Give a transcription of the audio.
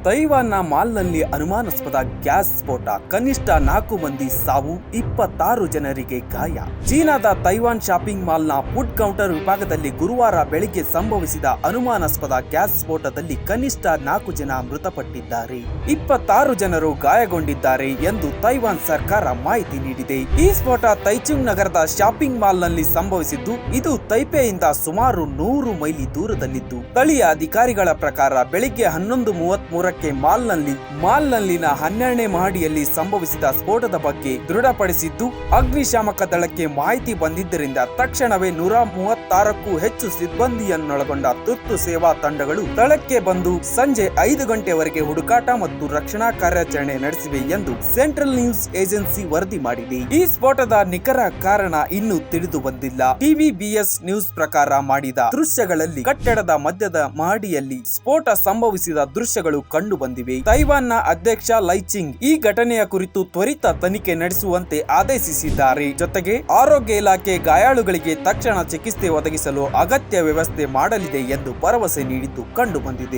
ತೈವಾನ್ನ ಮಾಲ್ನಲ್ಲಿ ಅನುಮಾನಾಸ್ಪದ ಗ್ಯಾಸ್ ಸ್ಫೋಟ, ಕನಿಷ್ಠ 4 ಮಂದಿ ಸಾವು, 26 ಜನರಿಗೆ ಗಾಯ. ಚೀನಾದ ತೈವಾನ್ ಶಾಪಿಂಗ್ ಮಾಲ್ನ ಫುಡ್ ಕೌಂಟರ್ ವಿಭಾಗದಲ್ಲಿ ಗುರುವಾರ ಬೆಳಿಗ್ಗೆ ಸಂಭವಿಸಿದ ಅನುಮಾನಾಸ್ಪದ ಗ್ಯಾಸ್ ಸ್ಫೋಟದಲ್ಲಿ ಕನಿಷ್ಠ 4 ಜನ ಮೃತಪಟ್ಟಿದ್ದಾರೆ, 26 ಜನರು ಗಾಯಗೊಂಡಿದ್ದಾರೆ ಎಂದು ತೈವಾನ್ ಸರ್ಕಾರ ಮಾಹಿತಿ ನೀಡಿದೆ. ಈ ಸ್ಫೋಟ ತೈಚುಂಗ್ ನಗರದ ಶಾಪಿಂಗ್ ಮಾಲ್ನಲ್ಲಿ ಸಂಭವಿಸಿದ್ದು, ಇದು ತೈಪೆಯಿಂದ ಸುಮಾರು 100 ಮೈಲಿ ದೂರದಲ್ಲಿದ್ದು, ಸ್ಥಳೀಯ ಅಧಿಕಾರಿಗಳ ಪ್ರಕಾರ ಬೆಳಿಗ್ಗೆ 11:33ಕ್ಕೆ ಮಾಲ್ನಲ್ಲಿನ 12ನೇ ಮಹಡಿಯಲ್ಲಿ ಸಂಭವಿಸಿದ ಸ್ಫೋಟದ ಬಗ್ಗೆ ದೃಢಪಡಿಸಿದ್ದು, ಅಗ್ನಿಶಾಮಕ ದಳಕ್ಕೆ ಮಾಹಿತಿ ಬಂದಿದ್ದರಿಂದ ತಕ್ಷಣವೇ 136ಕ್ಕೂ ಹೆಚ್ಚು ಸಿಬ್ಬಂದಿಯನ್ನೊಳಗೊಂಡ ತುರ್ತು ಸೇವಾ ತಂಡಗಳು ಸ್ಥಳಕ್ಕೆ ಬಂದು ಸಂಜೆ 5 ಗಂಟೆವರೆಗೆ ಹುಡುಕಾಟ ಮತ್ತು ರಕ್ಷಣಾ ಕಾರ್ಯಾಚರಣೆ ನಡೆಸಿವೆ ಎಂದು ಸೆಂಟ್ರಲ್ ನ್ಯೂಸ್ ಏಜೆನ್ಸಿ ವರದಿ ಮಾಡಿದೆ. ಈ ಸ್ಫೋಟದ ನಿಖರ ಕಾರಣ ಇನ್ನೂ ತಿಳಿದು ಬಂದಿಲ್ಲ. TVBS ನ್ಯೂಸ್ ಪ್ರಕಾರ ಮಾಡಿದ ದೃಶ್ಯಗಳಲ್ಲಿ ಕಟ್ಟಡದ ಮಧ್ಯದ ಮಹಡಿಯಲ್ಲಿ ಸ್ಫೋಟ ಸಂಭವಿಸಿದ ದೃಶ್ಯಗಳು ಕಂಡು ಬಂದಿವೆ. ತೈವಾನ್ನ ಅಧ್ಯಕ್ಷ ಲೈಚಿಂಗ್ ಈ ಘಟನೆಯ ಕುರಿತು ತ್ವರಿತ ತನಿಖೆ ನಡೆಸುವಂತೆ ಆದೇಶಿಸಿದ್ದಾರೆ. ಜೊತೆಗೆ ಆರೋಗ್ಯ ಇಲಾಖೆ ಗಾಯಾಳುಗಳಿಗೆ ತಕ್ಷಣ ಚಿಕಿತ್ಸೆ ಒದಗಿಸಲು ಅಗತ್ಯ ವ್ಯವಸ್ಥೆ ಮಾಡಲಿದೆ ಎಂದು ಭರವಸೆ ನೀಡಿದ್ದು ಕಂಡು ಬಂದಿದೆ.